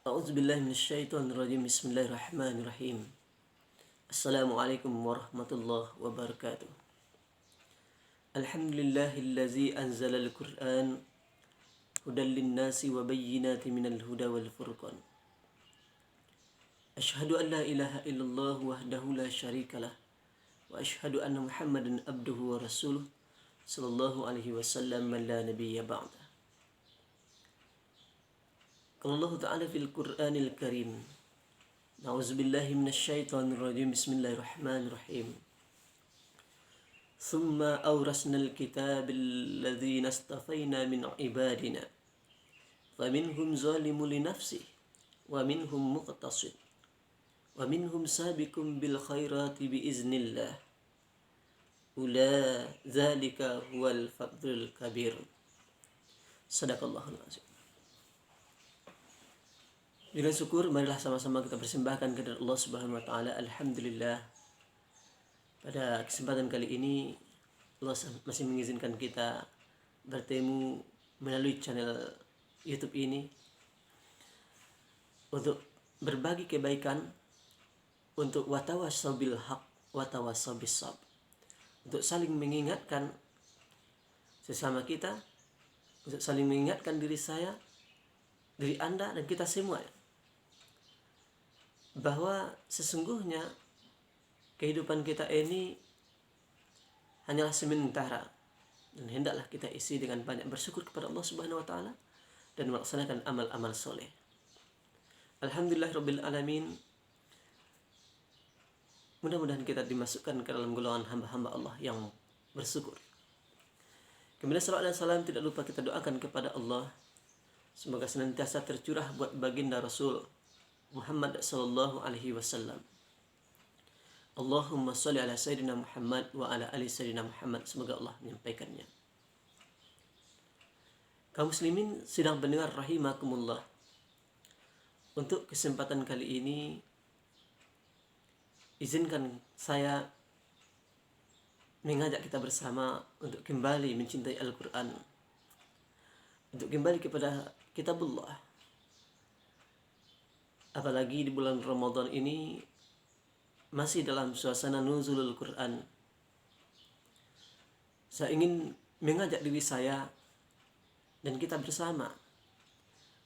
A'udzubillahi minasyaitonirrajim. Bismillahirrahmanirrahim. Assalamualaikum warahmatullahi wabarakatuh. Alhamdulillahillazi anzalal Qur'an hudan linnasi wa bayyinatin minal huda wal furqan. Asyhadu an la ilaha illallah wahdahu la syarikalah wa asyhadu anna Muhammadan abduhu wa rasuluh sallallahu alaihi wasallam man la nabiyya ba'da. Qala Allah Ta'ala fil Qur'anil Karim. Na'udzubillahi minasyaitonir rajim. Bismillahirrahmanirrahim. Thumma awrasnal kitabal ladzina istafaina min ibadina faminhum zalimun li nafsihi wa minhum muqtasid wa minhum sabiqun bil khairati biiznillah. Dzalika huwal fadlul kabir. Sadaqallahul azim. Dengan syukur, marilah sama-sama kita persembahkan kepada Allah Subhanahu wa taala. Alhamdulillah. Pada kesempatan kali ini Allah masih mengizinkan kita bertemu melalui channel YouTube ini untuk berbagi kebaikan, untuk watawassaw bil haq watawassaw bis sabr, untuk saling mengingatkan sesama kita, untuk saling mengingatkan diri saya, diri Anda dan kita semua, bahwa sesungguhnya kehidupan kita ini hanyalah sementara dan hendaklah kita isi dengan banyak bersyukur kepada Allah Subhanahu wa taala dan melaksanakan amal-amal soleh. Alhamdulillahirabbil alamin. Mudah-mudahan kita dimasukkan ke dalam golongan hamba-hamba Allah yang bersyukur. Kemudian salawat dan salam tidak lupa kita doakan kepada Allah, semoga senantiasa tercurah buat baginda Rasul Muhammad sallallahu alaihi wasallam. Allahumma shalli ala sayyidina Muhammad wa ala ali sayyidina Muhammad. Semoga Allah menyampaikannya. Kaum muslimin sedang mendengar rahimakumullah. Untuk kesempatan kali ini izinkan saya mengajak kita bersama untuk kembali mencintai Al-Qur'an, untuk kembali kepada kitabullah. Apalagi di bulan Ramadan ini masih dalam suasana nuzulul Quran. Saya ingin mengajak diri saya dan kita bersama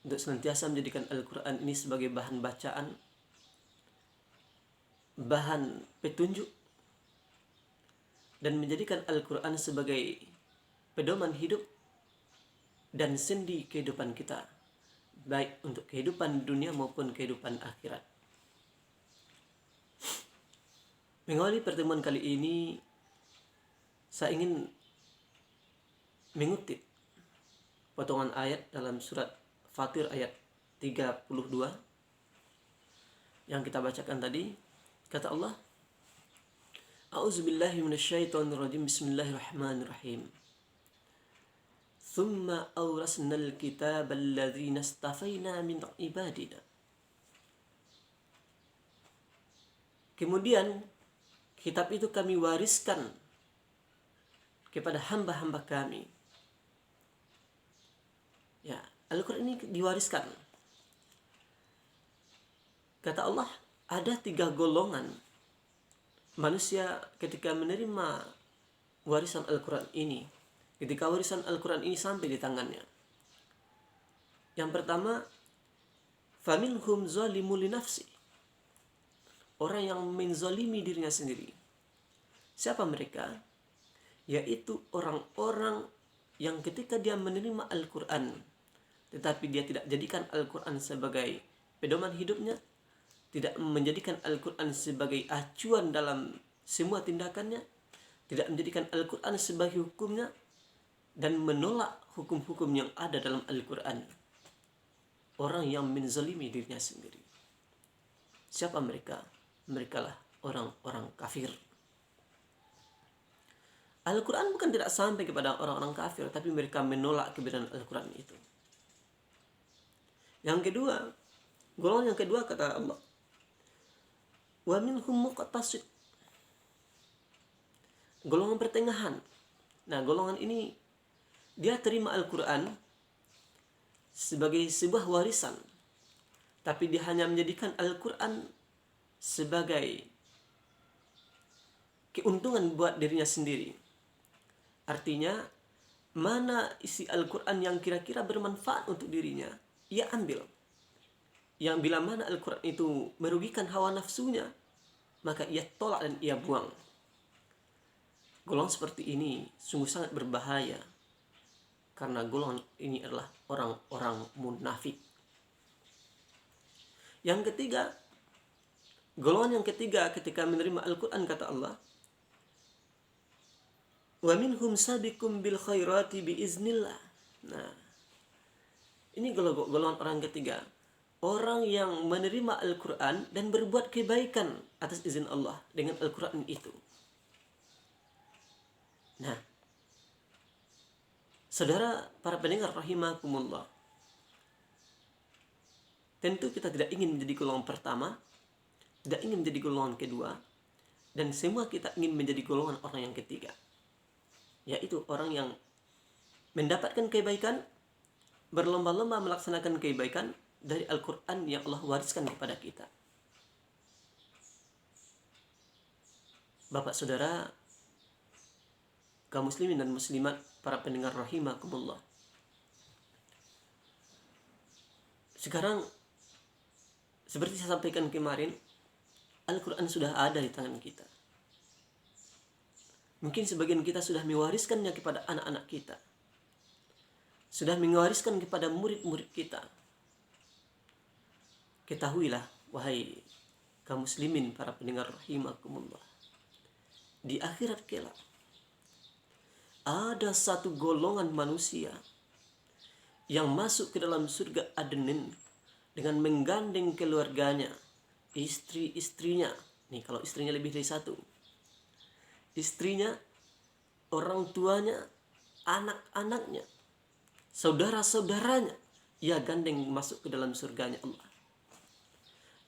untuk senantiasa menjadikan Al-Quran ini sebagai bahan bacaan, bahan petunjuk, dan menjadikan Al-Quran sebagai pedoman hidup dan sendi kehidupan kita, baik untuk kehidupan dunia maupun kehidupan akhirat. Mengawali pertemuan kali ini, saya ingin mengutip potongan ayat dalam surat Fatir ayat 32 yang kita bacakan tadi. Kata Allah, A'udzubillahi minasyaitonirrajim. Bismillahirrahmanirrahim. Thumma awrasnal kitabal ladzina istafaina min ibadina. Kemudian kitab itu kami wariskan kepada hamba-hamba kami. Ya, Al-Quran ini diwariskan. Kata Allah, ada 3 golongan manusia ketika menerima warisan Al-Quran ini, ketika warisan Al-Quran ini sampai di tangannya. Yang pertama, faminhum zalimun li nafsi. Orang yang menzalimi dirinya sendiri. Siapa mereka? Yaitu orang-orang yang ketika dia menerima Al-Quran, tetapi dia tidak jadikan Al-Quran sebagai pedoman hidupnya, tidak menjadikan Al-Quran sebagai acuan dalam semua tindakannya, tidak menjadikan Al-Quran sebagai hukumnya, dan menolak hukum-hukum yang ada dalam Al-Quran. Orang yang menzalimi dirinya sendiri. Siapa mereka? Mereka lah orang-orang kafir. Al-Quran bukan tidak sampai kepada orang-orang kafir, tapi mereka menolak kebenaran Al-Quran itu. Yang kedua, golongan yang kedua kata Allah, wa minhum muqtasid. Golongan pertengahan. Nah, golongan ini dia terima Al-Quran sebagai sebuah warisan, tapi dia hanya menjadikan Al-Quran sebagai keuntungan buat dirinya sendiri. Artinya, mana isi Al-Quran yang kira-kira bermanfaat untuk dirinya, ia ambil. Yang bila mana Al-Quran itu merugikan hawa nafsunya, maka ia tolak dan ia buang. Golongan seperti ini sungguh sangat berbahaya, karena golongan ini adalah orang-orang munafik. Yang ketiga, golongan yang ketiga ketika menerima Al-Quran, kata Allah, wa minhum sabiqum bil khairati biiznillah. Nah, ini golongan orang ketiga, orang yang menerima Al-Quran dan berbuat kebaikan atas izin Allah dengan Al-Quran itu. Nah, saudara para pendengar rahimakumullah, tentu kita tidak ingin menjadi golongan pertama, tidak ingin menjadi golongan kedua, dan semua kita ingin menjadi golongan orang yang ketiga, yaitu orang yang mendapatkan kebaikan, berlomba-lomba melaksanakan kebaikan dari Al-Quran yang Allah wariskan kepada kita. Bapak saudara, kaum muslimin dan muslimat, para pendengar rahimakumullah, sekarang seperti saya sampaikan kemarin, Al-Quran sudah ada di tangan kita. Mungkin sebagian kita sudah mewariskannya kepada anak-anak kita, sudah mewariskan kepada murid-murid kita. Ketahuilah, wahai kaum muslimin, para pendengar rahimakumullah, di akhirat kelak ada satu golongan manusia yang masuk ke dalam surga Adenin dengan menggandeng keluarganya, istri-istrinya. Nih, kalau istrinya lebih dari satu, istrinya, orang tuanya, anak-anaknya, saudara-saudaranya, ia gandeng masuk ke dalam surganya Allah.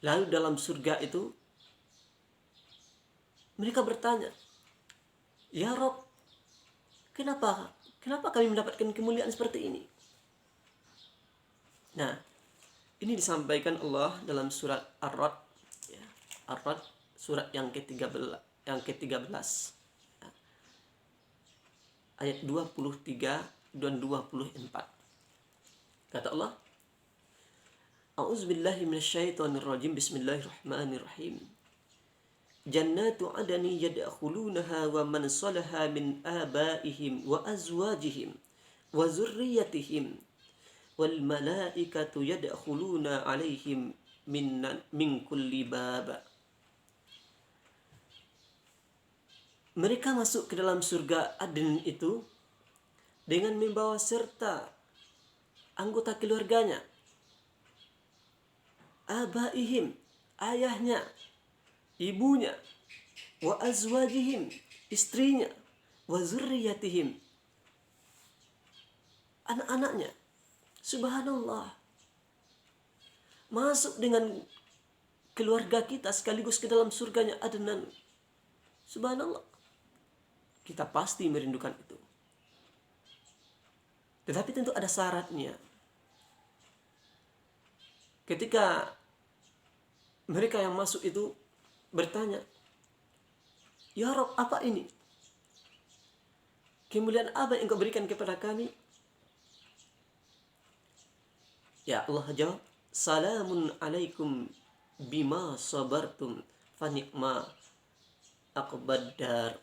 Lalu dalam surga itu mereka bertanya, ya Rob, kenapa kami mendapatkan kemuliaan seperti ini? Nah, ini disampaikan Allah dalam surat Ar-Ra'd, ya, Ar-Ra'd surat yang ke-13, ya, ayat 23 dan 24. Kata Allah, A'udzubillahi minasyaitonirrajim, bismillahirrahmanirrahim. Jannatu adani yadkhulunaha wa man salaha min abaihim wa azwajihim wa zurriyyatihim wal malaikatu yadkhuluna alaihim min kulli bab. Mereka masuk ke dalam surga Aden itu dengan membawa serta anggota keluarganya, abaihim, ayahnya, ibunya, wa azwajihim, istrinya, wa zurriyatihim, anak-anaknya. Subhanallah, masuk dengan keluarga kita sekaligus ke dalam surganya Adnan. Subhanallah, kita pasti merindukan itu. Tetapi tentu ada syaratnya. Ketika mereka yang masuk itu bertanya, ya Rob, apa ini? Kemuliaan apa yang engkau berikan kepada kami? Ya Allah jawab, salamun alaikum bima sabartum fanikma aqbaddar.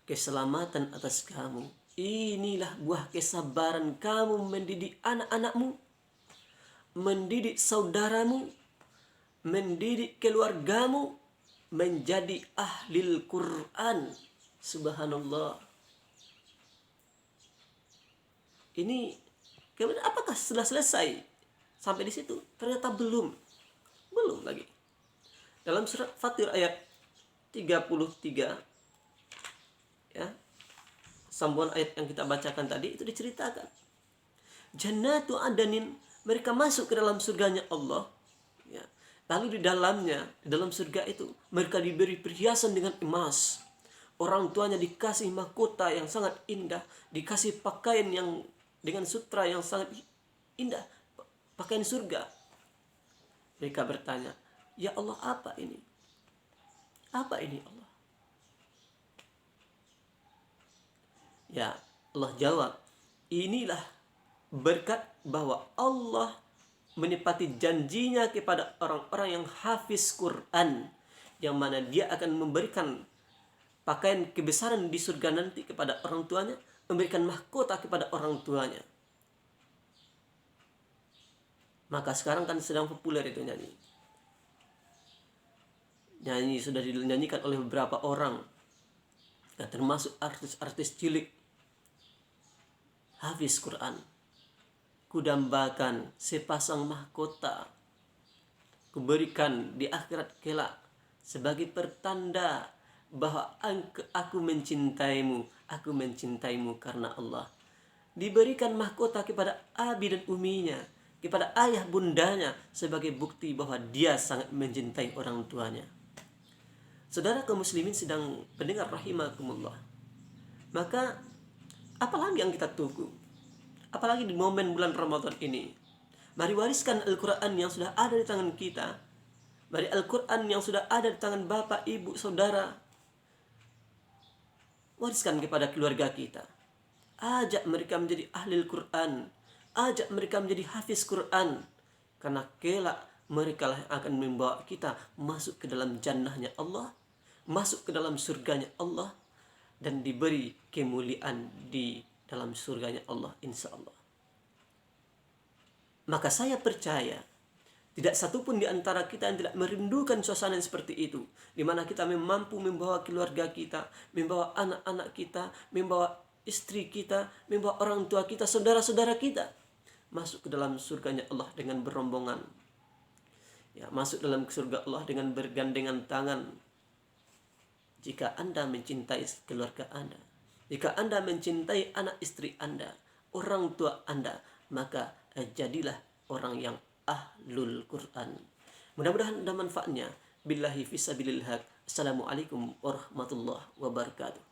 Keselamatan atas kamu. Inilah buah kesabaran kamu mendidik anak-anakmu, mendidik saudaramu, mendidik keluargamu menjadi ahlil Quran. Subhanallah. Ini kemudian apakah sudah selesai sampai di situ? Ternyata belum lagi. Dalam surat Fatir ayat 33, ya, sambungan ayat yang kita bacakan tadi itu diceritakan, Jannatu Adanin, mereka masuk ke dalam surganya Allah, ya. Lalu di dalamnya, di dalam surga itu mereka diberi perhiasan dengan emas. Orang tuanya dikasih mahkota yang sangat indah, dikasih pakaian yang dengan sutra yang sangat indah, pakaian surga. Mereka bertanya, "Ya Allah, apa ini? Apa ini Allah?" Ya, Allah jawab, inilah berkat bahwa Allah menepati janjinya kepada orang-orang yang hafiz Quran, yang mana dia akan memberikan pakaian kebesaran di surga nanti kepada orang tuanya, memberikan mahkota kepada orang tuanya. Maka sekarang kan sedang populer itu nyanyi. Nyanyi sudah dinyanyikan oleh beberapa orang, ya, termasuk artis-artis cilik hafiz Quran. Kudambakan sepasang mahkota, kuberikan di akhirat kelak sebagai pertanda bahwa aku mencintaimu karena Allah. Diberikan mahkota kepada abi dan uminya, kepada ayah bundanya, sebagai bukti bahwa dia sangat mencintai orang tuanya. Saudara kaum muslimin sedang pendengar rahimakumullah. Maka apalagi yang kita tunggu? Apalagi di momen bulan Ramadan ini. Mari wariskan Al-Quran yang sudah ada di tangan kita. Mari Al-Quran yang sudah ada di tangan bapak, ibu, saudara, wariskan kepada keluarga kita. Ajak mereka menjadi ahli Al-Quran. Ajak mereka menjadi hafiz Quran. Karena kelak mereka lah yang akan membawa kita masuk ke dalam jannahnya Allah, masuk ke dalam surganya Allah, dan diberi kemuliaan di dalam surganya Allah, insya Allah. Maka saya percaya tidak satupun di antara kita yang tidak merindukan suasana yang seperti itu, di mana kita mampu membawa keluarga kita, membawa anak-anak kita, membawa istri kita, membawa orang tua kita, saudara-saudara kita masuk ke dalam surganya Allah dengan berombongan. Ya, masuk dalam surga Allah dengan bergandengan tangan. Jika Anda mencintai keluarga Anda, jika Anda mencintai anak istri Anda, orang tua Anda, maka jadilah orang yang ahlul Quran. Mudah-mudahan ada manfaatnya. Billahi fisabilillah. Assalamualaikum warahmatullahi wabarakatuh.